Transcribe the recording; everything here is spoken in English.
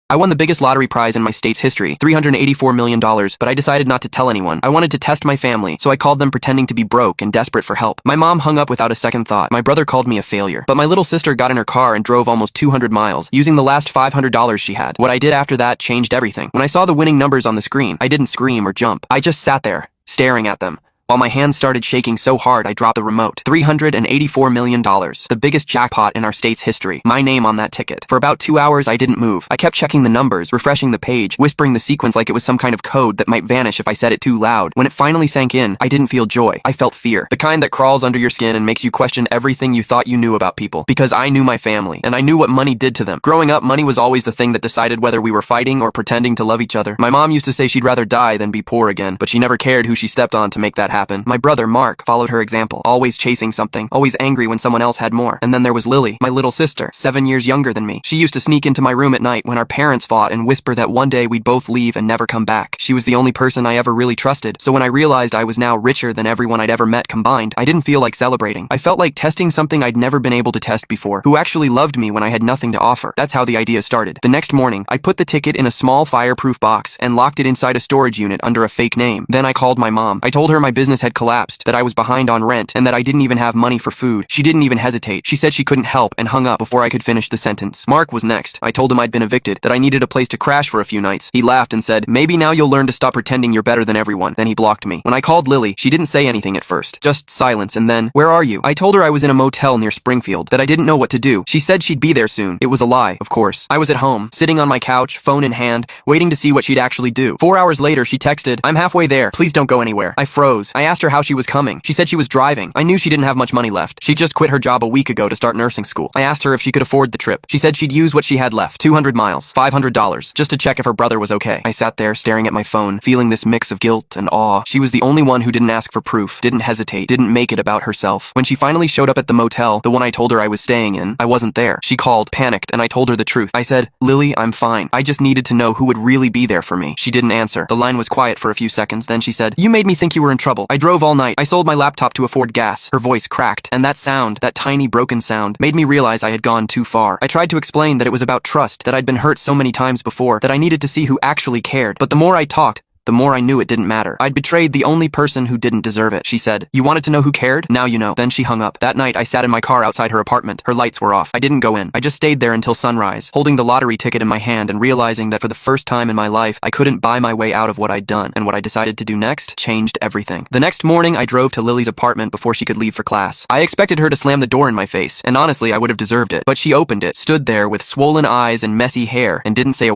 I won the biggest lottery prize in my state's history, $384 million, but I decided not to tell anyone. I wanted to test my family, so I called them pretending to be broke and desperate for help. My mom hung up without a second thought. My brother called me a failure. But my little sister got in her car and drove almost 200 miles, using the last $500 she had. What I did after that changed everything. When I saw the winning numbers on the screen, I didn't scream or jump. I just sat there, staring at them. While my hands started shaking so hard I dropped the remote. $384 million. The biggest jackpot in our state's history. My name on that ticket. For about 2 hours I didn't move. I kept checking the numbers, refreshing the page, whispering the sequence like it was some kind of code that might vanish if I said it too loud. When it finally sank in, I didn't feel joy. I felt fear. The kind that crawls under your skin and makes you question everything you thought you knew about people. Because I knew my family, and I knew what money did to them. Growing up, money was always the thing that decided whether we were fighting or pretending to love each other. My mom used to say she'd rather die than be poor again, but she never cared who she stepped on to make that happen. My brother, Mark, followed her example, always chasing something, always angry when someone else had more. And then there was Lily, my little sister, 7 years younger than me. She used to sneak into my room at night when our parents fought and whisper that one day we'd both leave and never come back. She was the only person I ever really trusted, so when I realized I was now richer than everyone I'd ever met combined, I didn't feel like celebrating. I felt like testing something I'd never been able to test before, who actually loved me when I had nothing to offer. That's how the idea started. The next morning, I put the ticket in a small fireproof box and locked it inside a storage unit under a fake name. Then I called my mom. I told her my business had collapsed, that I was behind on rent, and that I didn't even have money for food. She didn't even hesitate. She said she couldn't help and hung up before I could finish the sentence. Mark was next. I told him I'd been evicted, that I needed a place to crash for a few nights. He laughed and said, "Maybe now you'll learn to stop pretending you're better than everyone." Then he blocked me. When I called Lily, she didn't say anything at first. Just silence, and then, "Where are you?" I told her I was in a motel near Springfield, that I didn't know what to do. She said she'd be there soon. It was a lie, of course. I was at home, sitting on my couch, phone in hand, waiting to see what she'd actually do. 4 hours later, she texted, "I'm halfway there. Please don't go anywhere." I froze. I asked her how she was coming. She said she was driving. I knew she didn't have much money left. She just quit her job a week ago to start nursing school. I asked her if she could afford the trip. She said she'd use what she had left, 200 miles, $500, just to check if her brother was okay. I sat there staring at my phone, feeling this mix of guilt and awe. She was the only one who didn't ask for proof, didn't hesitate, didn't make it about herself. When she finally showed up at the motel, the one I told her I was staying in, I wasn't there. She called, panicked, and I told her the truth. I said, "Lily, I'm fine. I just needed to know who would really be there for me." She didn't answer. The line was quiet for a few seconds, then she said, "You made me think you were in trouble. I drove all night. I sold my laptop to afford gas." Her voice cracked, and that sound, that tiny broken sound, made me realize I had gone too far. I tried to explain that it was about trust, that I'd been hurt so many times before, that I needed to see who actually cared. But the more I talked, the more I knew it didn't matter. I'd betrayed the only person who didn't deserve it. She said, "You wanted to know who cared? Now you know." Then she hung up. That night, I sat in my car outside her apartment. Her lights were off. I didn't go in. I just stayed there until sunrise, holding the lottery ticket in my hand and realizing that for the first time in my life, I couldn't buy my way out of what I'd done. And what I decided to do next changed everything. The next morning, I drove to Lily's apartment before she could leave for class. I expected her to slam the door in my face, and honestly, I would have deserved it. But she opened it, stood there with swollen eyes and messy hair, and didn't say a